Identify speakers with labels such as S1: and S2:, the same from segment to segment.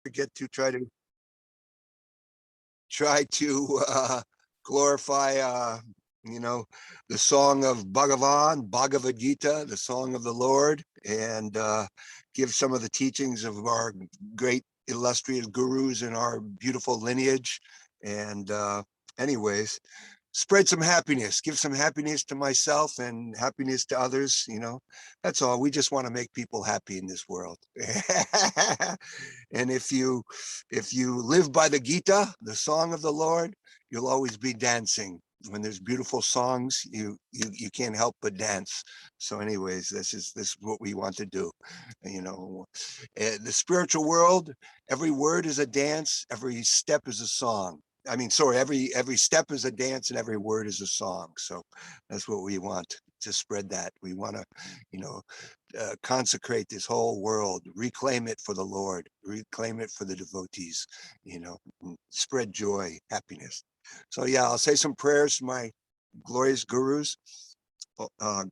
S1: forget to try to glorify the song of Bhagavad Gita, the song of the Lord, and give some of the teachings of our great illustrious gurus in our beautiful lineage. And anyways, spread some happiness, give some happiness to myself and happiness to others. That's all. We just want to make people happy in this world. And if you live by the Gita, the song of the Lord, you'll always be dancing. When there's beautiful songs, you can't help but dance. So anyways, this is what we want to do. The spiritual world, every word is a dance, every step is a song. I mean, sorry, every step is a dance and every word is a song. So that's what we want to spread that. We want to, consecrate this whole world, reclaim it for the Lord, reclaim it for the devotees, spread joy, happiness. So yeah, I'll say some prayers to my glorious gurus.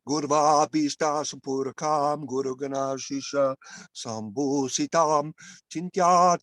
S1: Gurva Pista Sapurakam Guru Ganashisha Sambusitam Chintya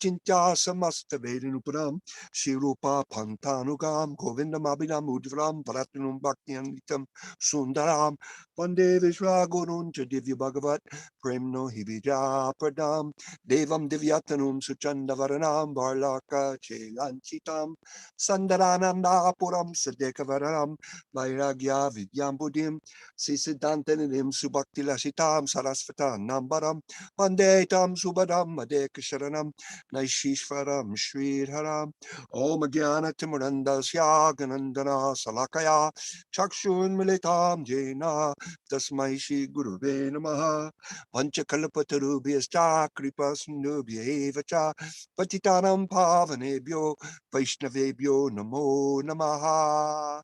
S1: Samasta Vedanupuram Shirupa Pantanugam Govindam Abhinam Udvaram Paratanum Bhaktianitam Sundaram Vande Vishwa Gurun Divya Bhagavat Premno Hivija Pradam Devam Divyatanum Suchandavaranam Varlaka Chelanchitam Sandarananda Puram Sadekavaram Vairagya Vidyam Buddhim Siddhantanim Subhaktilasitam Sarasvatam Nambaram Pandetam Subadam Adekasharanam Naishishvaram Sridharam Om Jnana Timurandasya Ganandana Salakaya Chakshun Militam Jena Tasmai Shri Guruve Namaha Vanchakalpatarubhyascha Kripasnubhyevacha Patitanam Pavanebhyo Vaishnavebhyo Namo Namaha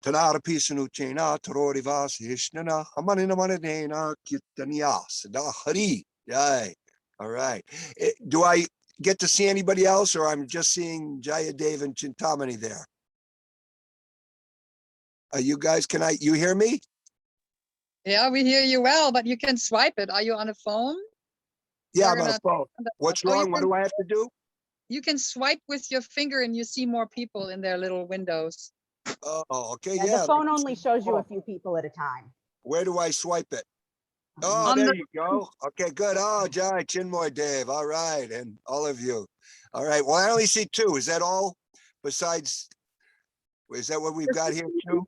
S1: Tanarapisanuchena, Tarorivas, Hishnana, Hamaninamanadena, Kirtaniya, Sada Hari. Yay. All right. Do I get to see anybody else, or I'm just seeing Jayadev and Chintamani there? You guys, you hear me?
S2: Yeah, we hear you well, but you can swipe it. Are you on a phone?
S1: Yeah, I'm on a phone. What's wrong? What do I have to do?
S2: You can swipe with your finger and you see more people in their little windows.
S1: Oh, okay, yeah.
S3: The phone only shows you a few people at a time.
S1: Where do I swipe it? Oh, there you go. Okay, good. Oh, Jai, Chinmoy, Dave. All right, and all of you. All right. Well, I only see two. Is that all? Besides, is that what we've got here too?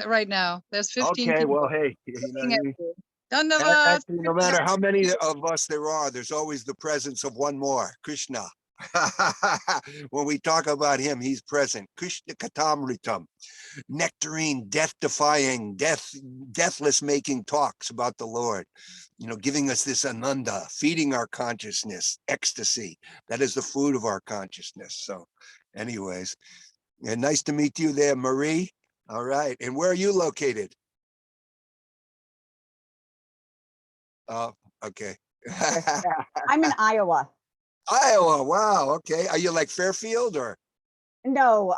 S2: Right now, there's 15
S1: okay,
S2: people.
S1: Well, hey,
S2: Actually,
S1: no matter how many of us there are, there's always the presence of one more, Krishna. When we talk about him, he's present. Krishna Katamritam, nectarine, death-defying, deathless making talks about the Lord, giving us this ananda, feeding our consciousness, ecstasy. That is the food of our consciousness. So anyways, and nice to meet you there, Marie. All right. And where are you located? Okay.
S3: I'm in Iowa.
S1: Iowa. Wow. Okay. Are you like Fairfield or?
S3: No,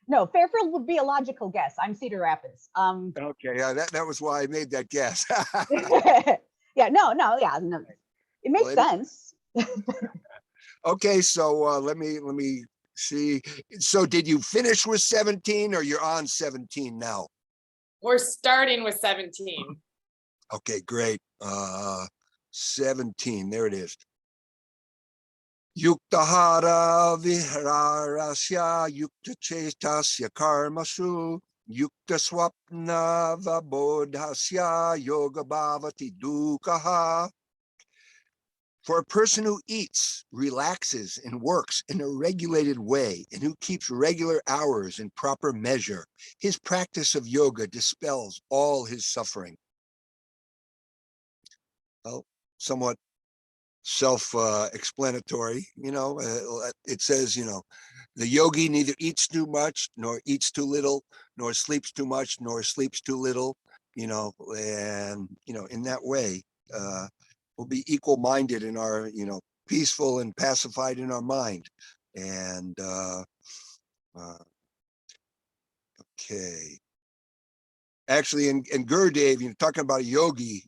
S3: no, Fairfield would be a logical guess. I'm Cedar Rapids.
S1: Okay. Yeah, that was why I made that guess.
S3: Yeah, no, it makes sense.
S1: Okay. So let me see. So did you finish with 17 or you're on 17 now?
S4: We're starting with 17.
S1: Okay, great. 17, there it is. Yuktahara viharasya yukta chetasya karmasu yukta swapna vabodhasya yoga bhavati dukaha. For a person who eats, relaxes, and works in a regulated way, and who keeps regular hours in proper measure, his practice of yoga dispels all his suffering. Well, somewhat self-explanatory, it says, the yogi neither eats too much, nor eats too little, nor sleeps too much, nor sleeps too little, and, in that way, we'll be equal-minded in our, peaceful and pacified in our mind. And, okay. Actually, in Gurudev, talking about a yogi,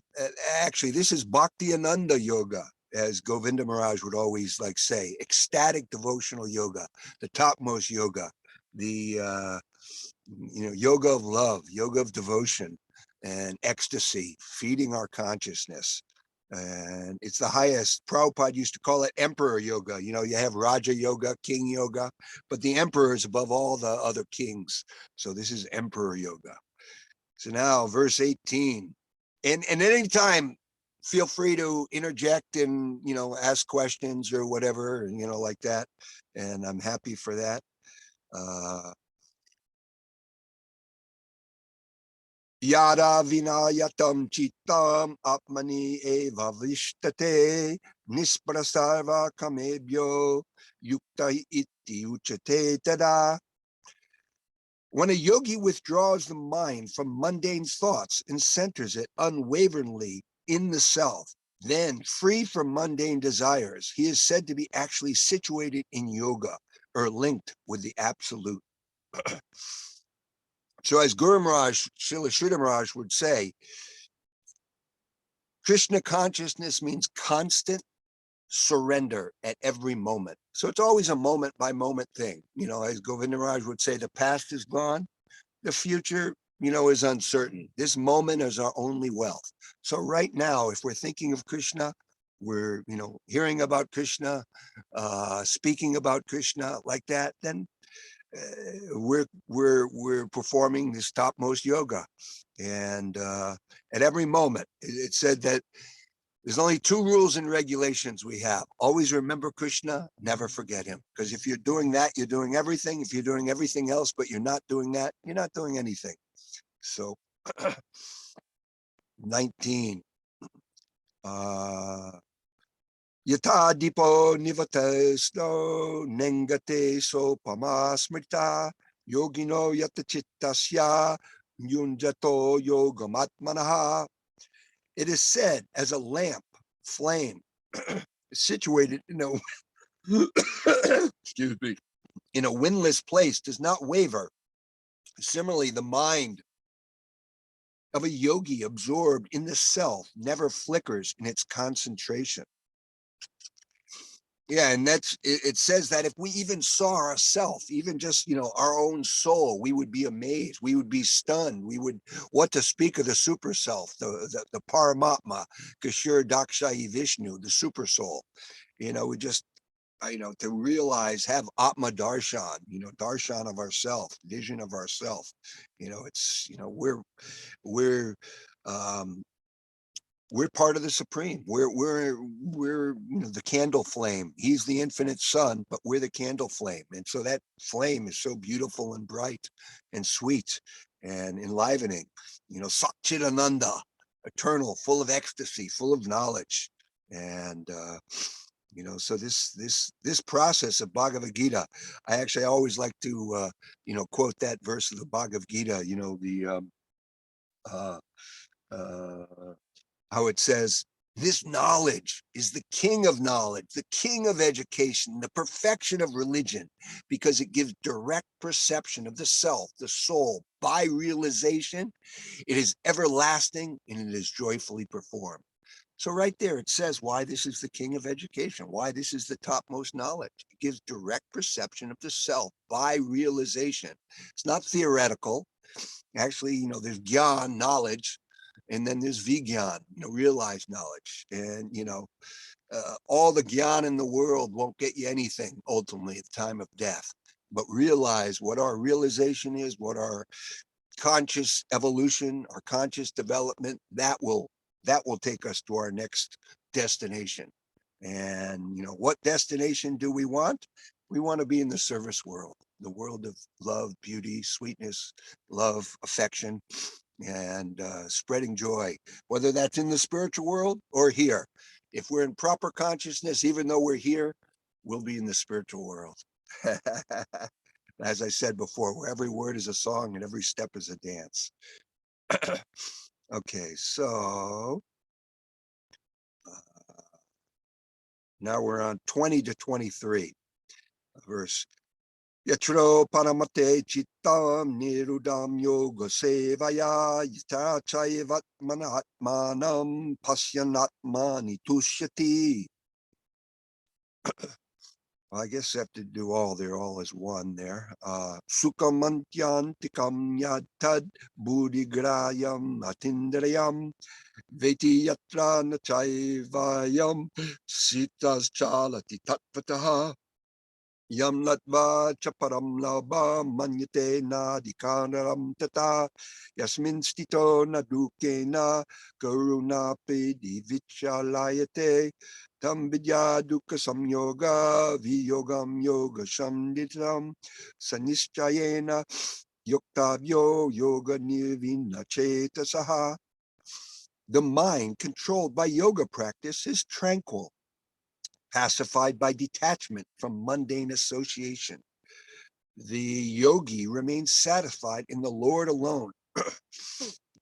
S1: actually, this is Bhakti Ananda Yoga. as Govinda Maharaj would always like say, ecstatic devotional yoga, the topmost yoga, the yoga of love, yoga of devotion and ecstasy, feeding our consciousness. And it's the highest. Prabhupada used to call it emperor yoga. You have Raja yoga, king yoga, but the emperor is above all the other kings. So this is emperor yoga. So now verse 18. And at any time, feel free to interject and, ask questions or whatever, like that. And I'm happy for that. Yada vinayatam chittam atmani eva vishtate nisprasarva kamebhyo yukta iti uchate tada. When a yogi withdraws the mind from mundane thoughts and centers it unwaveringly in the self, then free from mundane desires, he is said to be actually situated in yoga or linked with the absolute. So as Guru Maharaj, Srila Sridhar Maharaj would say, Krishna consciousness means constant surrender at every moment. So it's always a moment by moment thing. As Govinda Maharaj would say, the past is gone, the future, is uncertain. This moment is our only wealth. So right now, if we're thinking of Krishna, we're, hearing about Krishna, speaking about Krishna like that, then we're performing this topmost yoga. And at every moment, it said that there's only two rules and regulations we have. Always remember Krishna, never forget him. Because if you're doing that, you're doing everything. If you're doing everything else, but you're not doing that, you're not doing anything. So 19. Yata dipo nivate sno nengate so pamasmrita yogino yata chittasya yunjato yogamatmanaha. It is said, as a lamp flame situated in a excuse me, in a windless place does not waver. Similarly, the mind of a yogi absorbed in the self never flickers in its concentration. Yeah, and it says that if we even saw ourselves, even just, our own soul, we would be amazed. We would be stunned. What to speak of the super self, the Paramatma, Kashur Dakshayi Vishnu, the super soul. We just, to realize, have Atma Darshan, darshan of ourself, vision of ourself. It's, we're part of the Supreme. We're the candle flame. He's the infinite sun, but we're the candle flame. And so that flame is so beautiful and bright and sweet and enlivening. Satchidananda, eternal, full of ecstasy, full of knowledge. And so this process of Bhagavad Gita, I always like to quote that verse of the Bhagavad Gita, how it says, this knowledge is the king of knowledge, the king of education, the perfection of religion, because it gives direct perception of the self, the soul, by realization. It is everlasting and it is joyfully performed. So right there, it says why this is the king of education, why this is the topmost knowledge. It gives direct perception of the self by realization. It's not theoretical. Actually, there's gyan, knowledge, and then there's vigyan, realized knowledge. And, all the gyan in the world won't get you anything ultimately at the time of death. But realize what our realization is, what our conscious evolution, our conscious development, that will take us to our next destination. And, what destination do we want? We want to be in the service world, the world of love, beauty, sweetness, love, affection, and spreading joy, whether that's in the spiritual world or here. If we're in proper consciousness, even though we're here, we'll be in the spiritual world. As I said before, where every word is a song and every step is a dance. Okay, so now we're on 20 to 23, verse. Yatro paramate chittam nirudam yoga sevaya yata chaivat manatmanam pasyanatmani tushyati. I guess I have to do all. They're all as one there. Sukamantyantikam yatad buddhigrayam atindrayam veti yatra nachaivayam sitas chalati tatvataha yam latva chaparam lava manyate nadikanaram tata yasmin stito nadukena karuna pedi vichalayate tam vidya dukkha samyoga viyogam yoga samditam sanischayena yuktavyo yoga nirvina chetasaha. The mind controlled by yoga practice is tranquil, pacified by detachment from mundane association. The yogi remains satisfied in the Lord alone,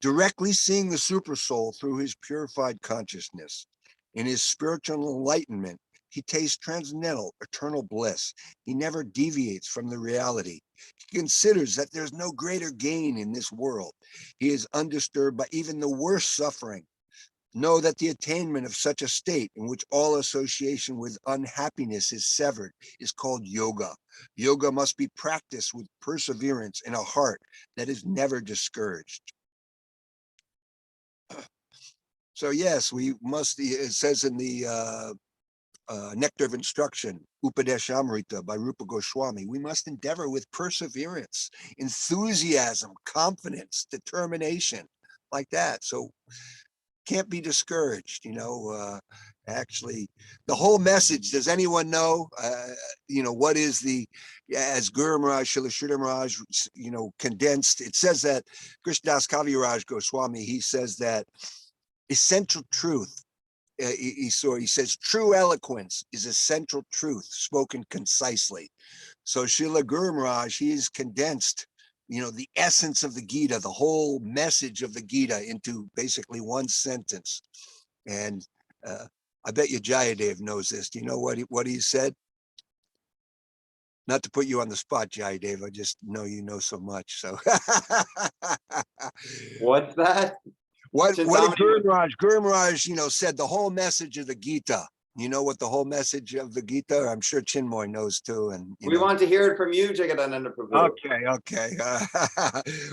S1: directly seeing the supersoul through his purified consciousness. In his spiritual enlightenment, he tastes transcendental, eternal bliss. He never deviates from the reality. He considers that there's no greater gain in this world. He is undisturbed by even the worst suffering. Know that the attainment of such a state in which all association with unhappiness is severed is called yoga. Yoga must be practiced with perseverance in a heart that is never discouraged. So yes, we must, it says in the Nectar of Instruction, Upadeshamrita by Rupa Goswami, we must endeavor with perseverance, enthusiasm, confidence, determination, like that. So can't be discouraged, actually the whole message. Does anyone know, what is the, as Guru Maharaj, Srila Maharaj, condensed, it says that Krishnadas Kaviraj Goswami, he says that essential truth, he says true eloquence is essential truth spoken concisely. So Srila Guru Maharaj, he's condensed, the essence of the Gita, the whole message of the Gita into basically one sentence. And I bet you Jayadev knows this. Do you know what he said? Not to put you on the spot, Jayadev, I just know you know so much. So
S5: What's that?
S1: what did
S5: Chintamani-
S1: Guru Maharaj, said the whole message of the Gita. You know what the whole message of the Gita? I'm sure Chinmoy knows too. And
S5: we want to hear it from you, Jagadananda Prabhu.
S1: Okay.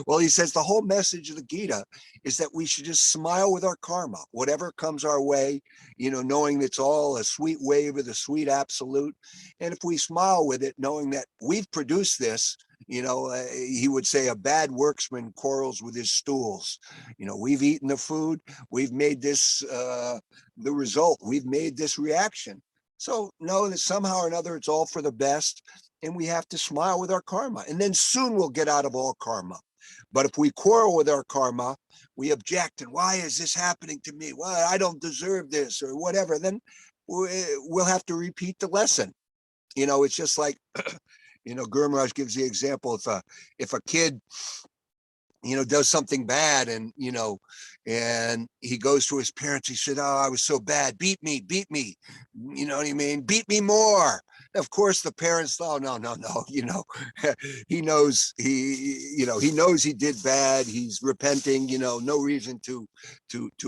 S1: Well, he says the whole message of the Gita is that we should just smile with our karma, whatever comes our way, knowing it's all a sweet wave of the sweet absolute. And if we smile with it, knowing that we've produced this, he would say a bad worksman quarrels with his stools. We've eaten the food, we've made this, the result, we've made this reaction. So know that somehow or another, it's all for the best. And we have to smile with our karma. And then soon we'll get out of all karma. But if we quarrel with our karma, we object, and why is this happening to me? Well, I don't deserve this or whatever. Then we'll have to repeat the lesson. It's just like, Guru Maharaj gives the example, if a kid, does something bad, and and he goes to his parents, he said, oh, I was so bad, beat me, you know what I mean, beat me more. Of course the parents thought, no, he knows, he knows he did bad, he's repenting, no reason to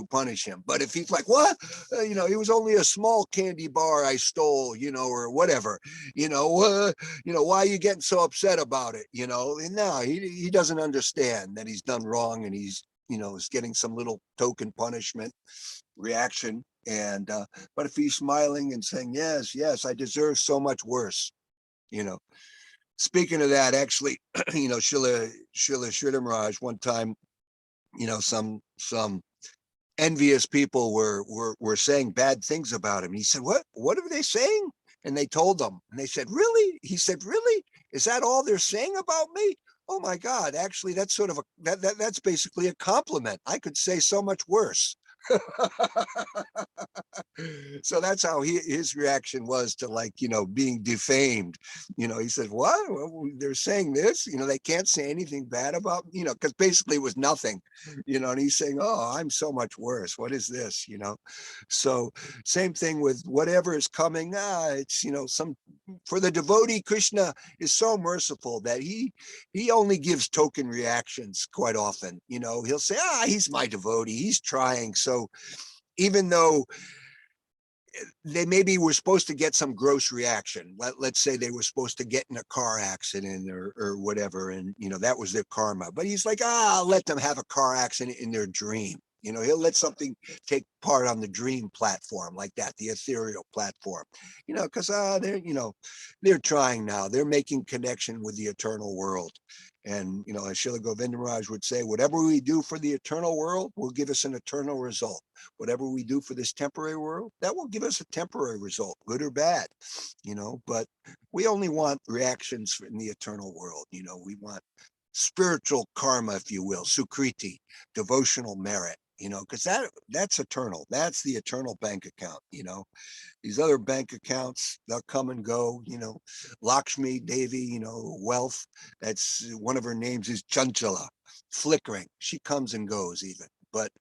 S1: punish him. But if he's like, what, it was only a small candy bar I stole, or whatever, why are you getting so upset about it? And no, he doesn't understand that he's done wrong, and he's, is getting some little token punishment reaction. And but if he's smiling and saying, yes, I deserve so much worse, speaking of that, actually, Srila Maharaj, one time, some envious people were saying bad things about him. He said, what are they saying? And they told him, and they said, really? He said, really? Is that all they're saying about me? Oh my God, actually, that's sort of that's basically a compliment. I could say so much worse. So that's how his reaction was to, like, being defamed. He said, what? Well, they're saying this, they can't say anything bad about, because basically it was nothing, and he's saying, oh, I'm so much worse. What is this? So same thing with whatever is coming. It's, for the devotee, Krishna is so merciful that he only gives token reactions quite often. He'll say, he's my devotee, he's trying. So even though they maybe were supposed to get some gross reaction. Let's say they were supposed to get in a car accident or whatever, and that was their karma. But he's like, I'll let them have a car accident in their dream. He'll let something take part on the dream platform like that, the ethereal platform. Because they're trying now. They're making connection with the eternal world. And as Srila Govindaraj would say, whatever we do for the eternal world will give us an eternal result. Whatever we do for this temporary world, that will give us a temporary result, good or bad. But we only want reactions in the eternal world. We want spiritual karma, if you will, sukriti, devotional merit, because that's eternal. That's the eternal bank account. These other bank accounts, they'll come and go. Lakshmi Devi, wealth, that's one of her names is Chanchala, flickering. She comes and goes even. But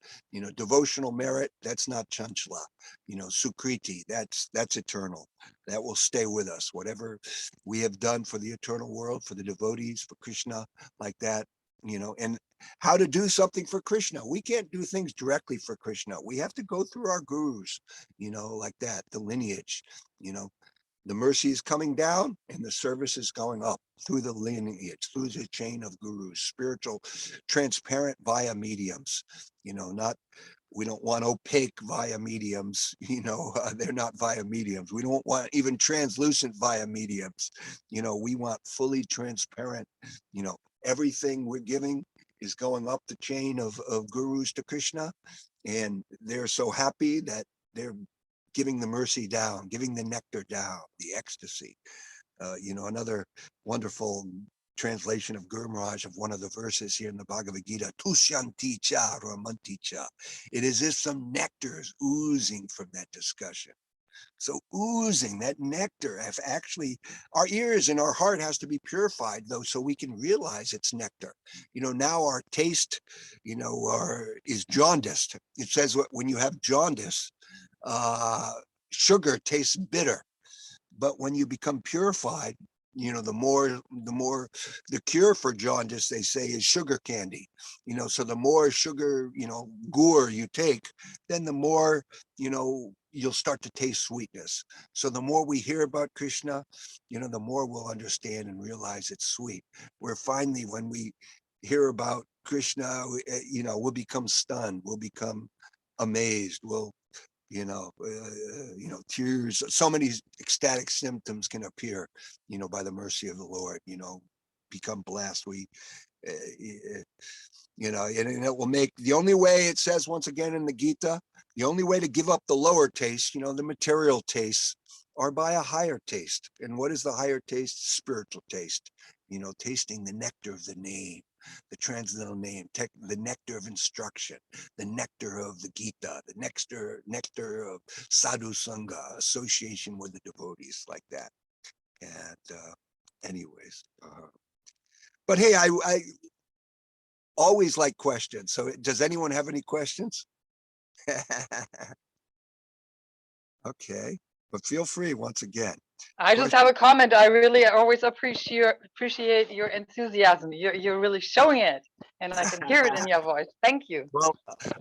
S1: devotional merit, that's not Chanchala. Sukriti, that's eternal. That will stay with us. Whatever we have done for the eternal world, for the devotees, for Krishna, like that, and how to do something for Krishna. We can't do things directly for Krishna. We have to go through our gurus, like that, the lineage. The mercy is coming down and the service is going up through the lineage, through the chain of gurus, spiritual, transparent via mediums, not, we don't want opaque via mediums, they're not via mediums. We don't want even translucent via mediums. We want fully transparent, everything we're giving is going up the chain of gurus to Krishna. And they're so happy that they're giving the mercy down, giving the nectar down, the ecstasy. Another wonderful translation of Guru Maharaj of one of the verses here in the Bhagavad Gita, Tusyanti cha ramanti cha. It is as if some nectar is oozing from that discussion. So oozing that nectar, if actually our ears and our heart has to be purified though, so we can realize it's nectar. Now our taste, is jaundiced. It says when you have jaundice, sugar tastes bitter, but when you become purified, the more the cure for jaundice, they say, is sugar candy. So the more sugar, gur you take, then the more, you'll start to taste sweetness. So the more we hear about Krishna, the more we'll understand and realize it's sweet. Where finally, when we hear about Krishna, we'll become stunned, we'll become amazed, we'll tears, so many ecstatic symptoms can appear, by the mercy of the Lord, become blessed. And it will make, the only way, it says once again in the Gita, the only way to give up the lower taste, the material tastes, are by a higher taste. And what is the higher taste? Spiritual taste, tasting the nectar of the name, the transcendental name, the nectar of instruction, the nectar of the Gita, the nectar of sadhu sangha, association with the devotees, like that. And anyways, but hey, I always like questions. So does anyone have any questions? Okay, but feel free once again.
S2: I just have a comment. I really always appreciate your enthusiasm. You're really showing it, and I can hear it in your voice. Thank you.
S1: Well,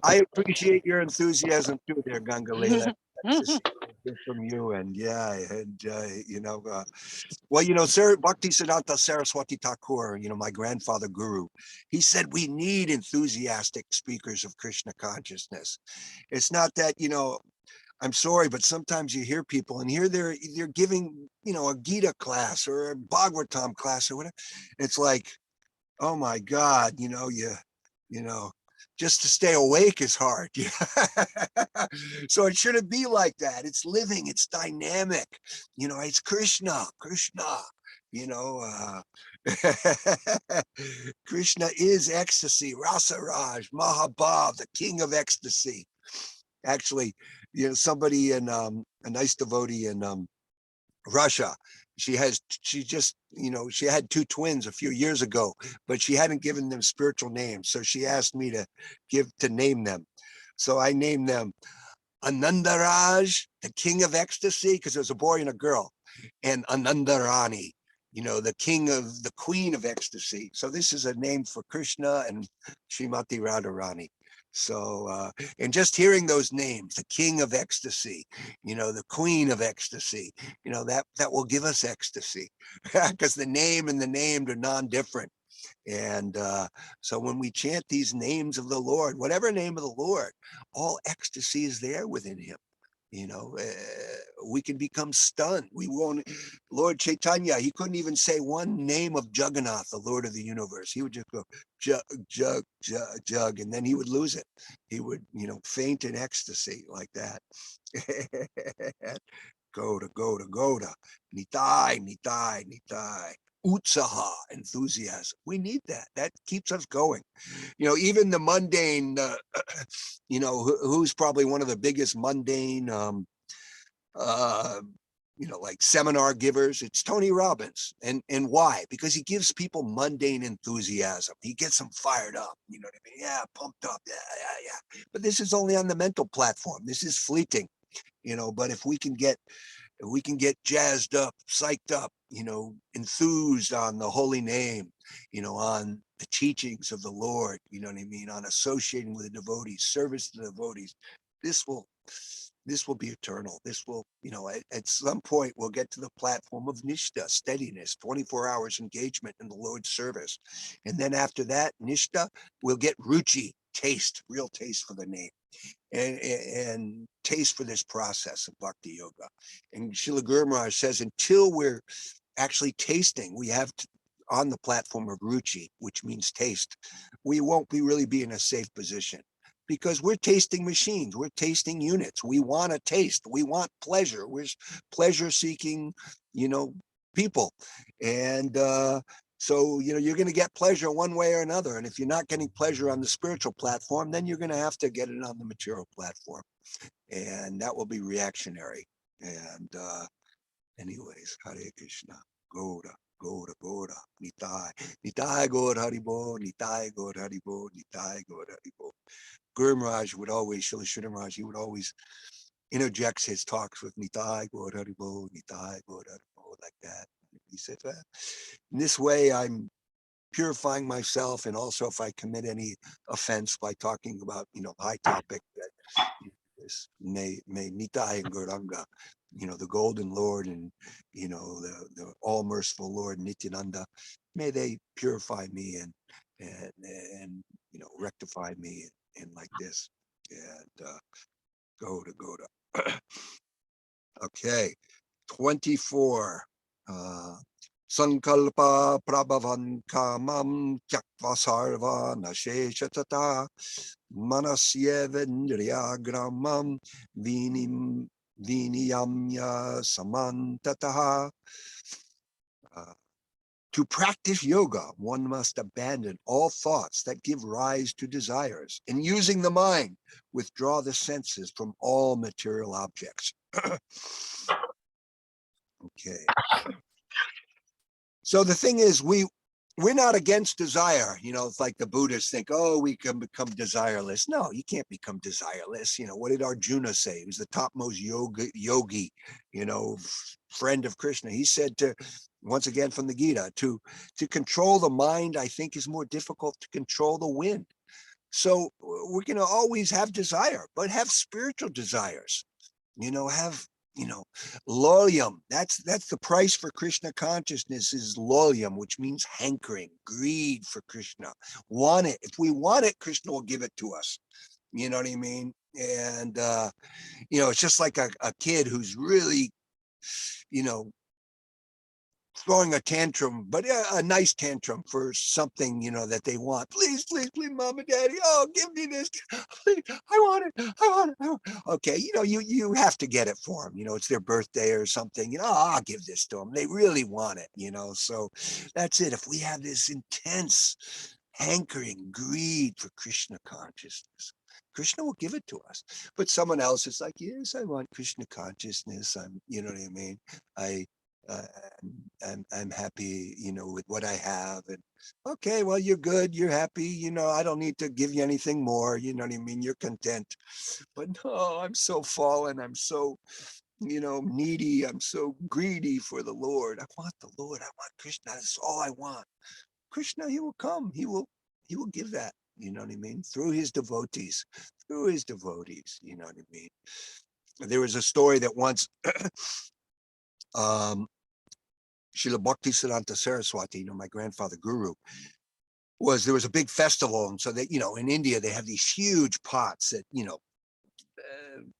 S1: I appreciate your enthusiasm too, there, Gangalela. Nice to hear from you, and yeah, and Bhakti Siddhanta Saraswati Thakur, my grandfather guru, he said we need enthusiastic speakers of Krishna consciousness. It's not that, I'm sorry, but sometimes you hear people and here they're giving, a Gita class or a Bhagavatam class or whatever. It's like, oh my God, just to stay awake is hard. So it shouldn't be like that. It's living, it's dynamic, it's Krishna. Krishna is ecstasy, Rasa Raj, Mahabhav, the king of ecstasy. Actually, somebody in a nice devotee in Russia, she had two twins a few years ago, but she hadn't given them spiritual names. So she asked me to name them. So I named them Anandaraj, the king of ecstasy, because there's a boy and a girl, and Anandarani, the queen of ecstasy. So this is a name for Krishna and Srimati Radharani. So, and just hearing those names, the king of ecstasy, the queen of ecstasy, that will give us ecstasy because the name and the named are non-different. And so when we chant these names of the Lord, whatever name of the Lord, all ecstasy is there within him. We can become stunned. We won't. Lord Chaitanya, he couldn't even say one name of Jagannath, the Lord of the universe. He would just go jug, jug, jug, jug, and then he would lose it. He would, faint in ecstasy like that. Goda, Goda, Goda, Nitai, Nitai, Nitai. Utsaha, enthusiasm. We need that. That keeps us going. Even the mundane, who's probably one of the biggest mundane, like seminar givers, it's Tony Robbins. And why? Because he gives people mundane enthusiasm. He gets them fired up. You know what I mean? Yeah, pumped up. Yeah. But this is only on the mental platform. This is fleeting, but if we can get jazzed up, psyched up, enthused on the holy name, on the teachings of the Lord, you know what I mean, on associating with the devotees, service to the devotees, this will be eternal. This will, at some point we'll get to the platform of nishta, steadiness, 24 hours engagement in the Lord's service. And then after that, nishta, we'll get ruchi, taste, real taste for the name. And taste for this process of bhakti yoga. And Srila Guru Maharaj says, until we're actually tasting, we have to, on the platform of ruchi, which means taste, we won't really be in a safe position because we're tasting machines, we're tasting units. We want to taste, we want pleasure. We're pleasure seeking, people. And so, you're going to get pleasure one way or another. And if you're not getting pleasure on the spiritual platform, then you're going to have to get it on the material platform. And that will be reactionary. And anyways, Hare Krishna, Goda, Goda, Goda, Nitai, Nitai Gaur Haribo, Nitai Gaur Haribo, Nitai Gaur Haribo. Guru Maharaj would always, Srila Sridhar Maharaj, he would always interjects his talks with Nitai Gaur Haribo, Nitai Gaur Haribo, like that. He said, well, in this way, I'm purifying myself, and also if I commit any offense by talking about, high topic, that this may Nitai and Gauranga, the golden Lord and, the all merciful Lord Nityananda, may they purify me and rectify me and like this. And go to. Okay. 24. Sankalpa prabhavan kamam tyakva sarva nasheshatata manasyevendriya gramam viniyamya samantataha. To practice yoga, one must abandon all thoughts that give rise to desires, and using the mind, withdraw the senses from all material objects. Okay. So the thing is, we're not against desire. It's like the Buddhists think, oh, we can become desireless. No, you can't become desireless. What did Arjuna say? He was the topmost yogi, friend of Krishna. He said once again from the Gita, to control the mind, I think, is more difficult to control the wind. So we're going to always have desire, but have spiritual desires, have, loyum. That's the price for Krishna consciousness is loyum, which means hankering, greed for Krishna. Want it. If we want it, Krishna will give it to us. You know what I mean? And, it's just like a kid who's really, throwing a tantrum, but a nice tantrum for something, that they want. Please, please, please, mom and daddy. Oh, give me this. Please, I want it. I want it. Okay, you have to get it for them. It's their birthday or something. I'll give this to them. They really want it. So that's it. If we have this intense hankering, greed for Krishna consciousness, Krishna will give it to us. But someone else is like, yes, I want Krishna consciousness. You know what I mean? I'm happy, with what I have. And okay, well, you're good, you're happy, I don't need to give you anything more, you know what I mean? You're content. But no, I'm so fallen, I'm so, needy, I'm so greedy for the Lord. I want the Lord, I want Krishna, that's all I want. Krishna, he will come, he will give that. you know what I mean? Through his devotees, you know what I mean? There was a story that once um, Srila Bhaktisiddhanta Saraswati, my grandfather guru, there was a big festival. And so that, in India, they have these huge pots that,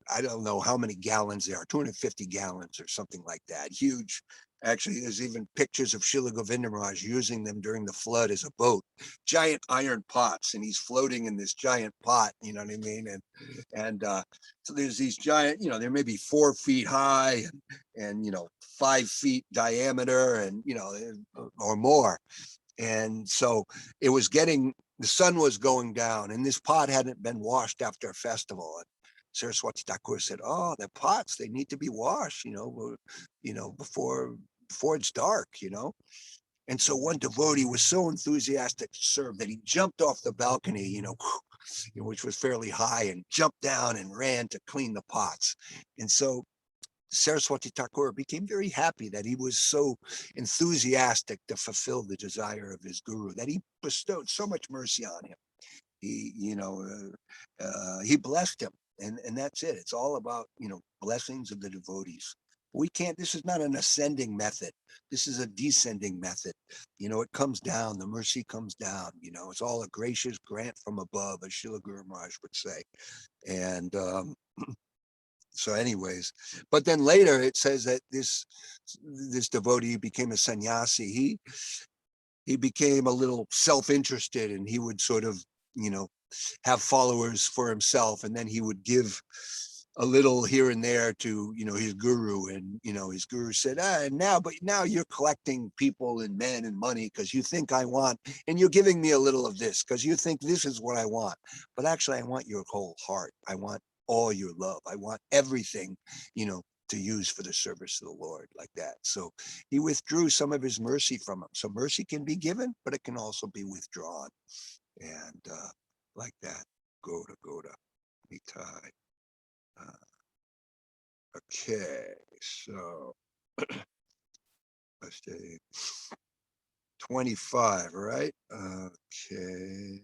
S1: I don't know how many gallons they are, 250 gallons or something like that. Huge. Actually, there's even pictures of Srila Govinda Maharaj using them during the flood as a boat, giant iron pots, and he's floating in this giant pot, you know what I mean? And so there's these giant, they're maybe 4 feet high and 5 feet diameter and, or more. And so the sun was going down and this pot hadn't been washed after a festival. And Saraswati Thakur said, "Oh, the pots, they need to be washed, before it's dark, And so one devotee was so enthusiastic to serve that he jumped off the balcony, which was fairly high, and jumped down and ran to clean the pots. And so Saraswati Thakur became very happy that he was so enthusiastic to fulfill the desire of his guru, that he bestowed so much mercy on him. He blessed him, and that's it. It's all about, blessings of the devotees. This is not an ascending method. This is a descending method. It comes down, the mercy comes down, it's all a gracious grant from above, as Srila Guru Maharaj would say. And so anyways, but then later it says that this devotee became a sannyasi. He became a little self-interested, and he would sort of, have followers for himself, and then he would give a little here and there to, his guru. And, his guru said, now you're collecting people and men and money because you think I want, and you're giving me a little of this because you think this is what I want. But actually, I want your whole heart. I want all your love. I want everything, to use for the service of the Lord, like that. So he withdrew some of his mercy from him. So mercy can be given, but it can also be withdrawn. And like that. Goda, Nitai. Okay, so let's say 25, right? Okay.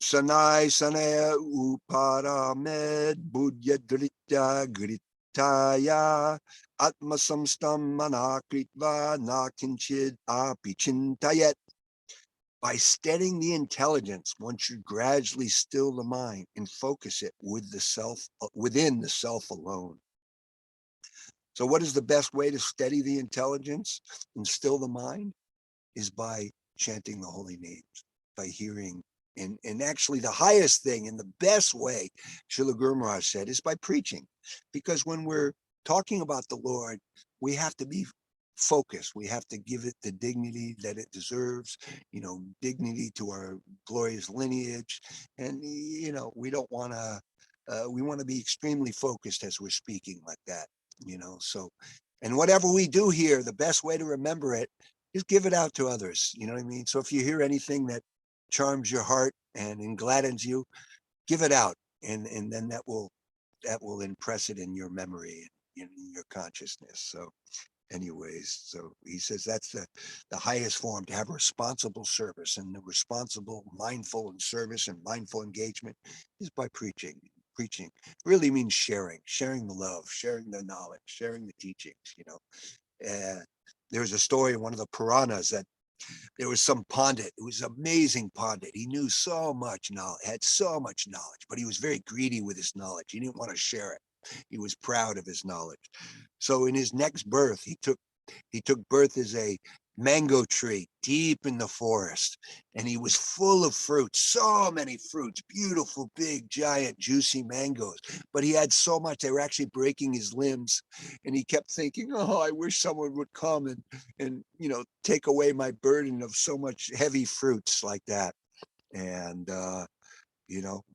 S1: Sanai Sanaya Uparamed Budyadritya Gritaya Atmasamstam Manakritva Nakinchid Apichintayet. By steadying the intelligence, one should gradually still the mind and focus it within the self alone. So what is the best way to steady the intelligence and still the mind? Is by chanting the holy names, by hearing. And actually the highest thing and the best way, Srila Guru Maharaj said, is by preaching. Because when we're talking about the Lord, we have to be focused. We have to give it the dignity that it deserves, dignity to our glorious lineage. And, we don't want to, we want to be extremely focused as we're speaking like that, so, and whatever we do here, the best way to remember it is give it out to others. You know what I mean? So if you hear anything that charms your heart and gladdens you, give it out. And then that will impress it in your memory, in your consciousness. So anyways, so he says that's the highest form, to have responsible service, and the responsible, mindful and service and mindful engagement is by preaching. Preaching really means sharing the love, sharing the knowledge, sharing the teachings, there's a story in one of the Puranas that there was some Pandit. It was an amazing Pandit. He knew so much knowledge, had so much knowledge, but he was very greedy with his knowledge. He didn't want to share it. He was proud of his knowledge. So in his next birth, he took birth as a mango tree deep in the forest, and he was full of fruits, so many fruits, beautiful, big, giant, juicy mangoes. But he had so much, they were actually breaking his limbs. And he kept thinking, oh, I wish someone would come and take away my burden of so much heavy fruits like that. And,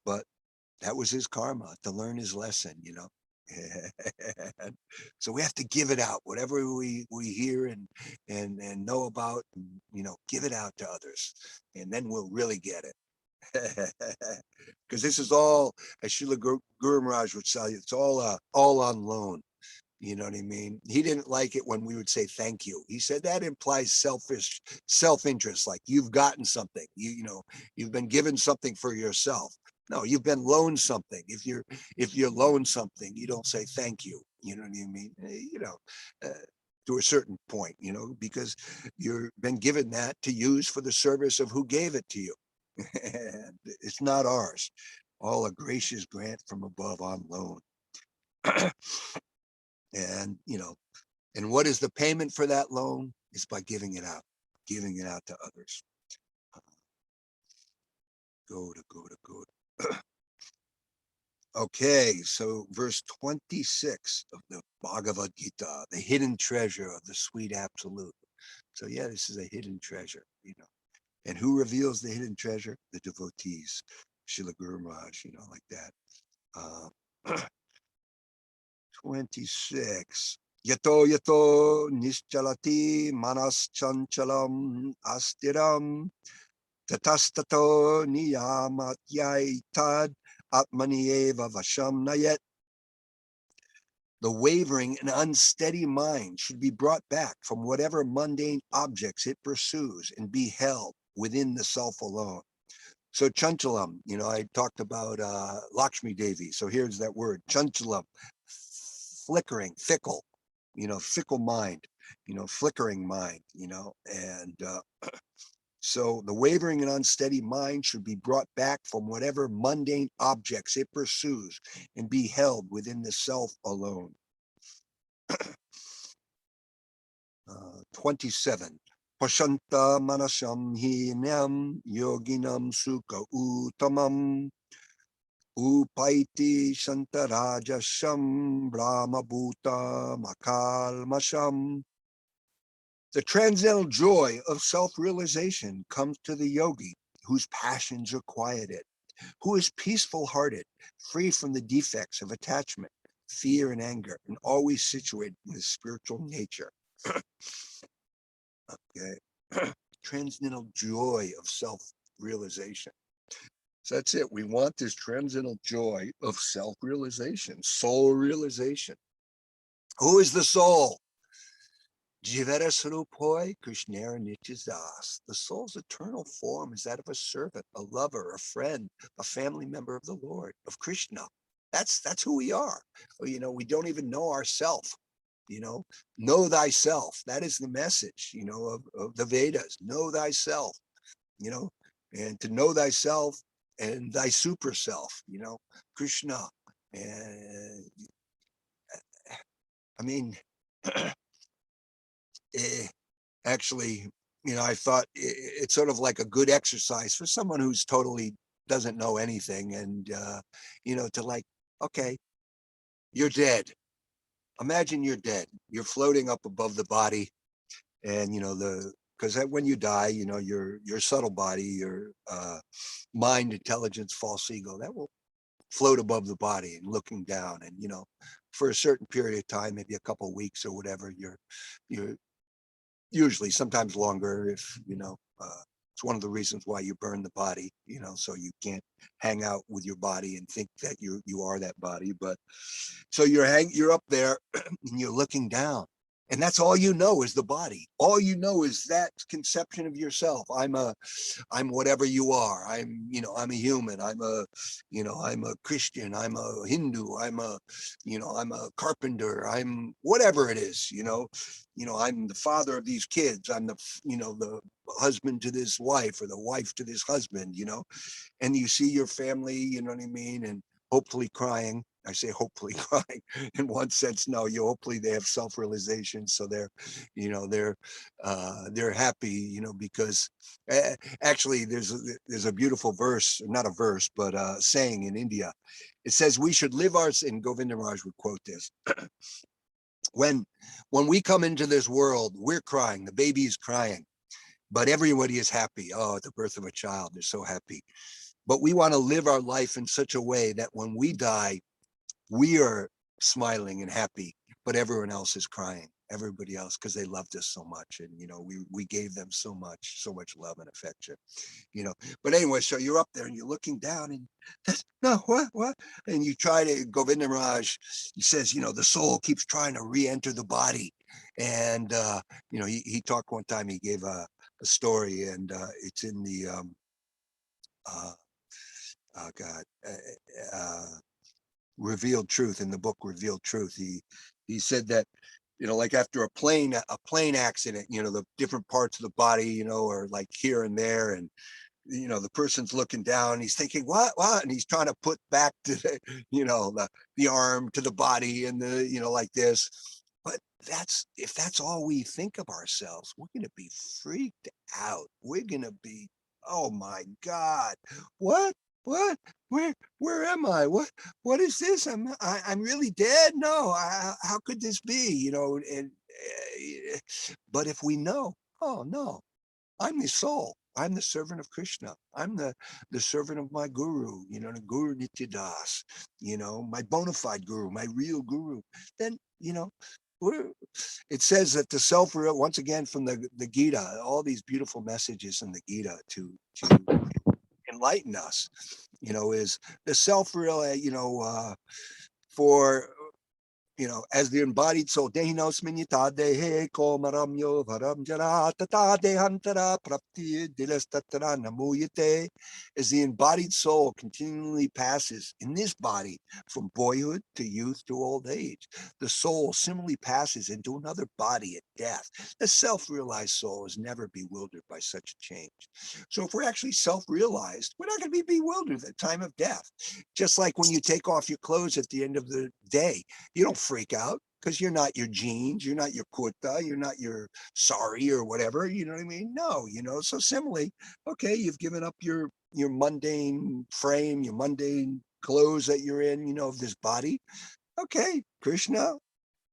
S1: but that was his karma, to learn his lesson, So we have to give it out, whatever we hear and know about, give it out to others, and then we'll really get it. Because this is all, as Srila Guru Maharaj would tell you, it's all on loan. You know what I mean? He didn't like it when we would say thank you. He said that implies self-interest, like you've gotten something. You've been given something for yourself. No, you've been loaned something. If you're loaned something, you don't say thank you. You know what I mean? To a certain point, because you've been given that to use for the service of who gave it to you. And it's not ours. All a gracious grant from above on loan. And and what is the payment for that loan? It's by giving it out to others. Go to. Okay, so verse 26 of the Bhagavad Gita, the hidden treasure of the sweet absolute. So yeah, this is a hidden treasure, And who reveals the hidden treasure? The devotees, Srila Guru Maharaj, like that. 26. Yato nischalati manas chanchalam astiram tatastato niyamatyai tad atmanieva vasham nayet. The wavering and unsteady mind should be brought back from whatever mundane objects it pursues and be held within the self alone. So chanchalam, I talked about Lakshmi Devi. So here's that word, chanchalam, flickering, fickle, fickle mind, flickering mind, and so the wavering and unsteady mind should be brought back from whatever mundane objects it pursues and be held within the self alone. 27. Pashanta manasham hinam yoginam sukha uttamam upaiti shantarajasham brahma bhuta makalmasham. The transcendental joy of self-realization comes to the yogi whose passions are quieted, who is peaceful-hearted, free from the defects of attachment, fear, and anger, and always situated in the spiritual nature. Okay. Transcendental joy of self-realization. So that's it. We want this transcendental joy of self-realization, soul realization. Who is the soul? Jivera Sarupoi Krishnera Nityadas. The soul's eternal form is that of a servant, a lover, a friend, a family member of the Lord, of Krishna. That's who we are. We don't even know ourselves. Know thyself. That is the message, of the Vedas. Know thyself, and to know thyself and thy super self, Krishna. And I mean, actually, I thought it's sort of like a good exercise for someone who's totally doesn't know anything. And, to like, okay, you're dead. Imagine you're dead. You're floating up above the body. And, because when you die, your subtle body, your mind, intelligence, false ego, that will float above the body and looking down. And, for a certain period of time, maybe a couple of weeks or whatever, you're usually sometimes longer if, it's one of the reasons why you burn the body, so you can't hang out with your body and think that you are that body. But so you're up there and you're looking down. And that's all you know is the body. All you know is that conception of yourself. I'm whatever you are. I'm a human. I'm a Christian. I'm a Hindu. I'm a carpenter. I'm whatever it is, I'm the father of these kids. I'm the husband to this wife or the wife to this husband, and you see your family, you know what I mean? And hopefully crying. I say hopefully crying in one sense. No, hopefully they have self-realization. So they're happy, because actually there's a beautiful verse, not a verse, but a saying in India. It says we should live ours, and Govinda Maharaj would quote this. When we come into this world, we're crying, the baby is crying, but everybody is happy. Oh, at the birth of a child, they're so happy. But we want to live our life in such a way that when we die, we are smiling and happy, but everyone else is crying. everybody else, because they loved us so much. And, we gave them so much love and affection, But anyway, so you're up there and you're looking down and no, what? And you try to, Govinda Maharaj, he says, the soul keeps trying to re-enter the body. And, he talked one time, he gave a story, and it's in the, oh God, Revealed Truth, in the book Revealed Truth. He said that, like after a plane accident, the different parts of the body, are like here and there, and the person's looking down, he's thinking, what, and he's trying to put back to the, the arm to the body, and the, like this. But if that's all we think of ourselves, we're going to be freaked out. We're going to be, oh my God, what, where am I? What is this? I'm really dead? No, how could this be? And, but if we know, oh no, I'm the soul. I'm the servant of Krishna. I'm the servant of my guru, the Guru Nityadas, my bona fide guru, my real guru. Then, it says that the self-real, once again, from the Gita, all these beautiful messages in the Gita to enlighten us, is the self-real, for as the embodied soul, Dehinos minyata dehe komaramyo varam jara tata dehantara prapti dilastatara namuyate, as the embodied soul continually passes in this body from boyhood to youth to old age. The soul similarly passes into another body at death. The self-realized soul is never bewildered by such a change. So if we're actually self-realized, we're not going to be bewildered at the time of death. Just like when you take off your clothes at the end of the day, you don't freak out because you're not your jeans, you're not your kurta, you're not your sari or whatever, you know what I mean? No, so similarly, okay, you've given up your mundane frame, your mundane clothes that you're in, of this body. Okay, Krishna,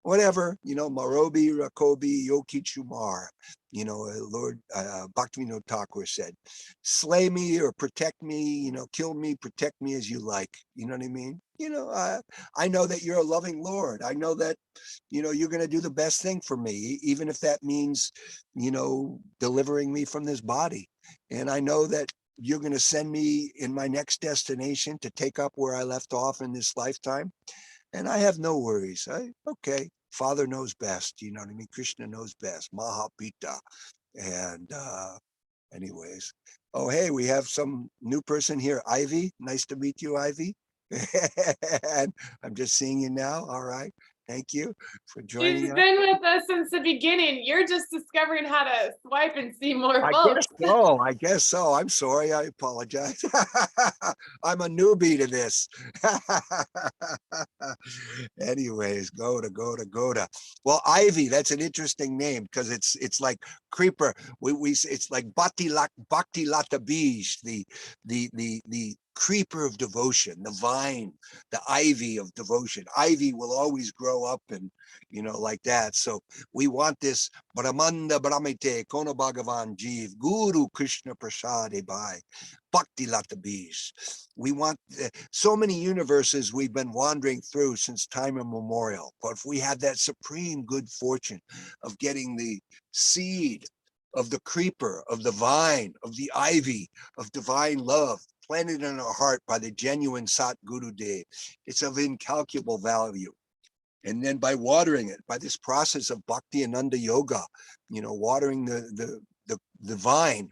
S1: whatever, Marobi, Rakobi, Yokichumar, Lord Bhaktivinoda Thakur said, slay me or protect me, kill me, protect me as you like. You know what I mean? I know that you're a loving Lord. I know that, you're going to do the best thing for me, even if that means, delivering me from this body. And I know that you're going to send me in my next destination to take up where I left off in this lifetime. And I have no worries. Okay, Father knows best. You know what I mean? Krishna knows best. Mahapita. And anyways, oh, hey, we have some new person here. Ivy, nice to meet you, Ivy. And I'm just seeing you now. All right. Thank you for joining
S4: She's
S1: us.
S4: been with us since the beginning. You're just discovering how to swipe and see more
S1: I
S4: folks.
S1: guess so. I'm sorry. I apologize. I'm a newbie to this. Anyways, go to. Well, Ivy, that's an interesting name because it's like creeper. It's like Bhakti Lata Bij, the creeper of devotion, the vine, the ivy of devotion. Ivy will always grow up and like that. So we want this Brahmanda Brahmite Kono Bhagavan Jeev Guru Krishna Prasade Bhai Bhakti Lata Bij. We want so many universes we've been wandering through since time immemorial. But if we have that supreme good fortune of getting the seed of the creeper, of the vine, of the ivy, of divine love, planted in our heart by the genuine Sat Guru Dev, it's of incalculable value. And then by watering it, by this process of Bhakti Ananda Yoga, watering the vine,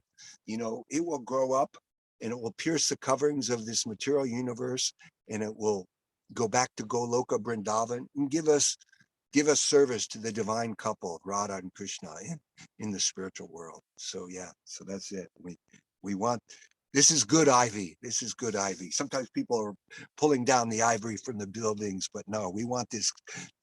S1: it will grow up and it will pierce the coverings of this material universe, and it will go back to Goloka Vrindavan and give us service to the divine couple, Radha and Krishna, in the spiritual world. So yeah, so that's it. We want, this is good ivy. This is good ivy. Sometimes people are pulling down the ivory from the buildings, but no, we want this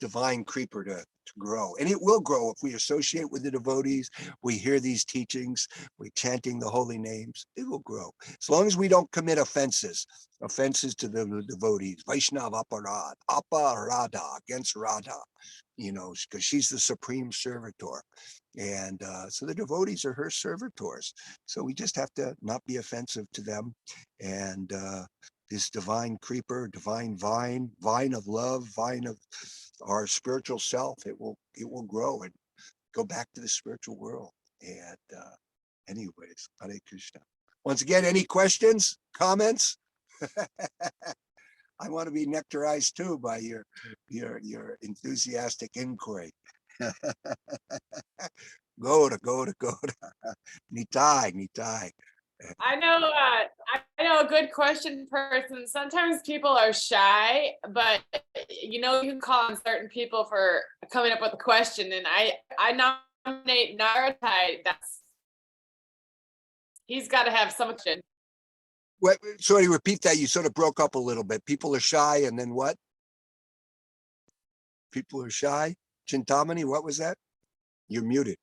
S1: divine creeper to grow. And it will grow if we associate with the devotees, we hear these teachings, we're chanting the holy names, it will grow. As long as we don't commit offenses to the devotees, Vaishnava Aparada, against Radha, because she's the supreme servitor. And so the devotees are her servitors. So we just have to not be offensive to them. And this divine creeper, divine vine of love, vine of our spiritual self, it will grow and go back to the spiritual world. And anyways, Hare Krishna. Once again, any questions, comments? I want to be nectarized too by your enthusiastic inquiry. Go to. Nitai.
S4: I know a good question person. Sometimes people are shy, but you can call on certain people for coming up with a question. And I nominate Naratai. He's got to have some question.
S1: What, sorry, repeat that. You sort of broke up a little bit. People are shy, and then what? People are shy. Chintamani, what was that? You're muted.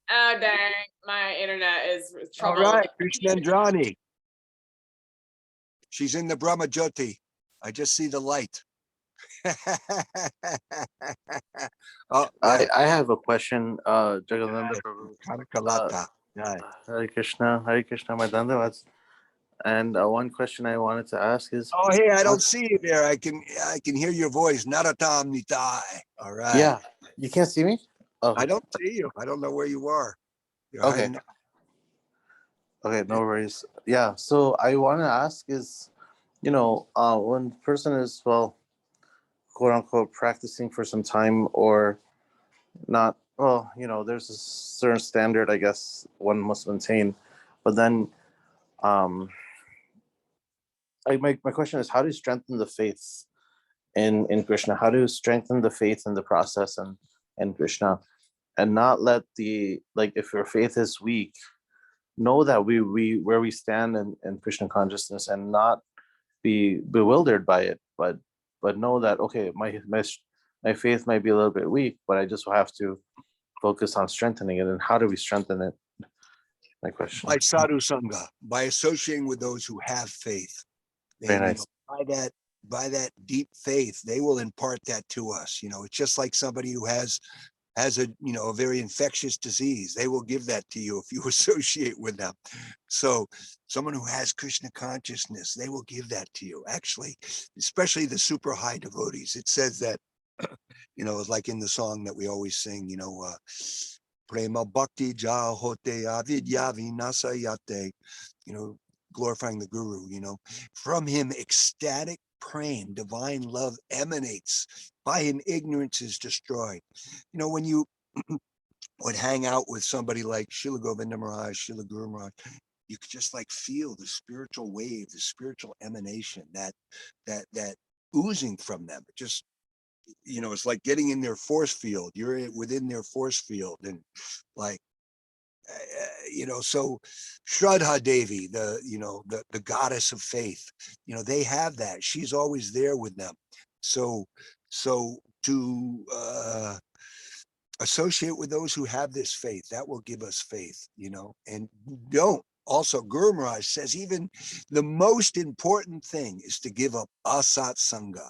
S4: Oh dang, my internet is
S1: All
S4: trouble.
S1: right, Krishnendrani. She's in the Brahma Jyoti. I just see the light. Oh,
S6: I have a question, Jagadananda Prabhu.
S1: Kanakalata. Yeah.
S6: Hare Krishna, my Dandavats. And one question I wanted to ask is,
S1: Oh, hey, I don't see you there. I can hear your voice. Naratam Nitai. All right.
S6: yeah, you can't see me? Oh,
S1: I don't see you. I don't know where you are. You're
S6: okay.
S1: hiding.
S6: Okay, no worries. Yeah, so I want to ask is, when person is, well, quote unquote, practicing for some time or not, well, there's a certain standard, I guess, one must maintain. But then, my question is, how do you strengthen the faith in Krishna? How do you strengthen the faith in the process and Krishna, and not let if your faith is weak, know that we where we stand in Krishna consciousness and not be bewildered by it, but know that, okay, my faith might be a little bit weak, but I just have to focus on strengthening it. And how do we strengthen it? My question.
S1: By sadhu sangha, by associating with those who have faith.
S6: Very
S1: And
S6: nice.
S1: by that deep faith, they will impart that to us. It's just like somebody who has a very infectious disease. They will give that to you if you associate with them. So someone who has Krishna consciousness, they will give that to you. Actually, especially the super high devotees. It says that, it's like in the song that we always sing, Prema Bhakti Jahote Avidya Vinasayate, glorifying the Guru, from him ecstatic praying, divine love emanates. By him, ignorance is destroyed. When you would hang out with somebody like Srila Govinda Maharaj, Srila Guru Maharaj, you could just feel the spiritual wave, the spiritual emanation, that oozing from them. It just, it's like getting in their force field. You're within their force field, and so Shraddha Devi, the goddess of faith, they have that. She's always there with them. So to associate with those who have this faith, that will give us faith, and don't. Also, Guru Maharaj says even the most important thing is to give up asat sangha,